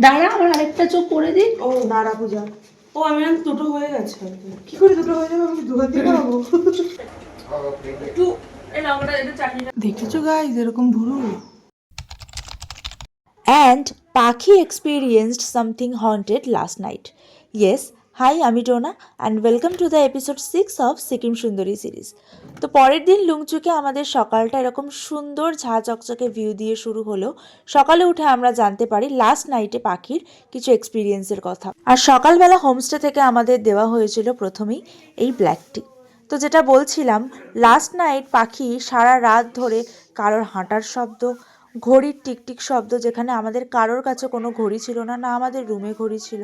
দাঁড়া, আমার আরেকটা চোখ করে দিই। ও দাঁড়া পূজা। ও আমি জানি দুটো হয়ে গেছে। কি করে দুটো হয়ে যাবে? আমি দু হাত দিয়ে করাবো। একটু এই লঙ্কাটা একটু চাটনি। দেখেছো গাইস এরকম ভুরু। And Pakhi experienced something haunted last night. Yes, hi, আমি টোনা and welcome to the episode 6 of Sikkim সুন্দরী সিরিজ। তো পরের দিন লুংচুকে আমাদের সকালটা এরকম সুন্দর ঝা চকচকে ভিউ দিয়ে শুরু হলো। সকালে উঠে আমরা জানতে পারি লাস্ট নাইটে পাখির কিছু এক্সপিরিয়েন্সের কথা। আর সকালবেলা হোমস্টে থেকে আমাদের দেওয়া হয়েছিল প্রথমেই এই ব্ল্যাক টি। তো যেটা বলছিলাম, লাস্ট নাইট পাখি সারা রাত ধরে কারোর হাঁটার শব্দ, ঘড়ির টিকটিক শব্দ, যেখানে আমাদের কারোর কাছে কোনো ঘড়ি ছিল না, না আমাদের রুমে ঘড়ি ছিল,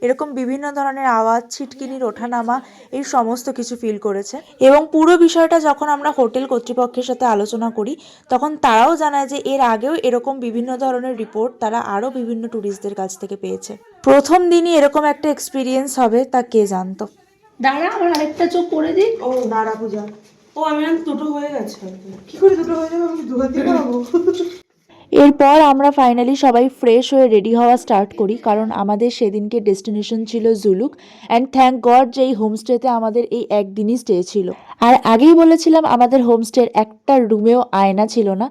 এরকম বিভিন্ন ধরনের আওয়াজ, ছিটকিনির ওঠানামা, এই সমস্ত কিছু ফিল করেছে। এবং পুরো বিষয়টা যখন আমরা হোটেল কর্তৃপক্ষের সাথে আলোচনা করি, তখন তারাও জানায় যে এর আগেও এরকম বিভিন্ন ধরনের রিপোর্ট তারা আরও বিভিন্ন ট্যুরিস্টদের কাছ থেকে পেয়েছে। প্রথম দিনই এরকম একটা এক্সপিরিয়েন্স হবে তা কে জানতো। দাঁড়া, আমার আরেকটা চোখ করে দিই। ও দাঁড়া পূজা। ও আমি জানি দুটো হয়ে গেছে। কি করে দুটো হয়ে যাবে? আমি দু হাত দিয়ে করাবো। এরপর আমরা ফাইনালি সবাই ফ্রেশ হয়ে রেডি হওয়া স্টার্ট করি, কারণ আমাদের সেদিনকে ডেস্টিনেশন ছিল জুলুক। অ্যান্ড থ্যাঙ্ক গড যে এই হোমস্টেতে আমাদের এই একদিনই স্টে ছিল। আর আগেই বলেছিলাম আমাদের হোমস্টের একটা রুমেও আয়না ছিল না,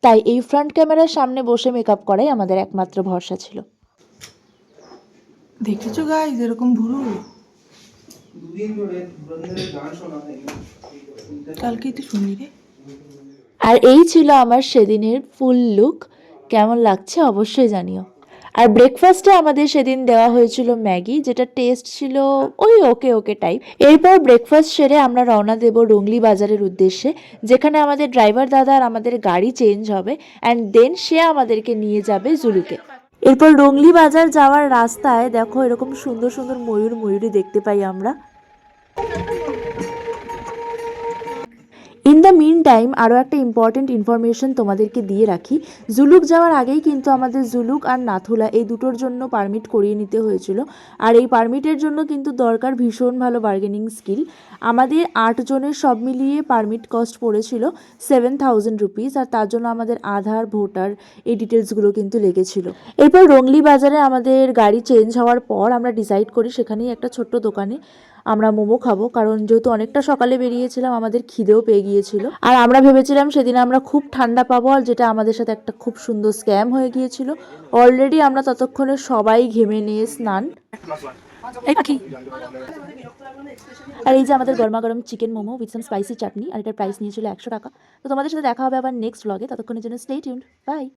তাই এই ফ্রন্ট ক্যামেরার সামনে বসে মেকআপ করাই আমাদের একমাত্র ভরসা ছিল। দেখেছো গাইস এরকম ভুরু। কালকেই তো শুনি রে। আর এই ছিল আমার সেদিনের ফুল লুক। কেমন লাগছে অবশ্যই জানিও। আর ব্রেকফাস্টে আমাদের সেদিন দেওয়া হয়েছিল ম্যাগি, যেটা টেস্ট ছিল ওই ওকে ওকে টাইপ। এরপর ব্রেকফাস্ট সেরে আমরা রওনা দেব রংলি বাজারের উদ্দেশ্যে, যেখানে আমাদের ড্রাইভার দাদা আর আমাদের গাড়ি চেঞ্জ হবে অ্যান্ড দেন সে আমাদেরকে নিয়ে যাবে জুলুকে। এরপর রংলি বাজার যাওয়ার রাস্তায় দেখো এরকম সুন্দর সুন্দর ময়ূরী দেখতে পাই আমরা। ইন দ্য মিন টাইম আরও একটা ইম্পর্টেন্ট ইনফরমেশন তোমাদেরকে দিয়ে রাখি। জুলুক যাওয়ার আগেই কিন্তু আমাদের জুলুক আর নাথুলা এই দুটোর জন্য পারমিট করিয়ে নিতে হয়েছিল। আর এই পারমিটের জন্য কিন্তু দরকার ভীষণ ভালো বার্গেনিং স্কিল। আমাদের 8 জনের সব মিলিয়ে পারমিট কস্ট পড়েছিল 7,000 রুপিস, আর তার জন্য আমাদের আধার, ভোটার এই ডিটেলসগুলো কিন্তু লেগেছিল। এরপর রংলি বাজারে আমাদের গাড়ি চেঞ্জ হওয়ার পর আমরা ডিসাইড করি সেখানেই একটা ছোট্ট দোকানে আমরা মোমো খাবো, কারণ যেহেতু অনেকটা সকালে বেরিয়েছিলাম আমাদের খিদেও পেয়ে গিয়েছিল। আর আমরা ভেবেছিলাম সেদিন আমরা খুব ঠান্ডা পাবো, আর যেটা আমাদের সাথে একটা খুব সুন্দর স্ক্যাম হয়ে গিয়েছিল। অলরেডি আমরা ততক্ষণে সবাই ঘেমে নিয়ে স্নান। আর এই যে আমাদের গরমা গরম chicken momo with some spicy chutney, আর এটার প্রাইস নিয়েছিল 100 টাকা। তো তোমাদের সাথে দেখা হবে আবার নেক্সট ব্লগে, ততক্ষণের জন্য স্টে টিউনড, বাই।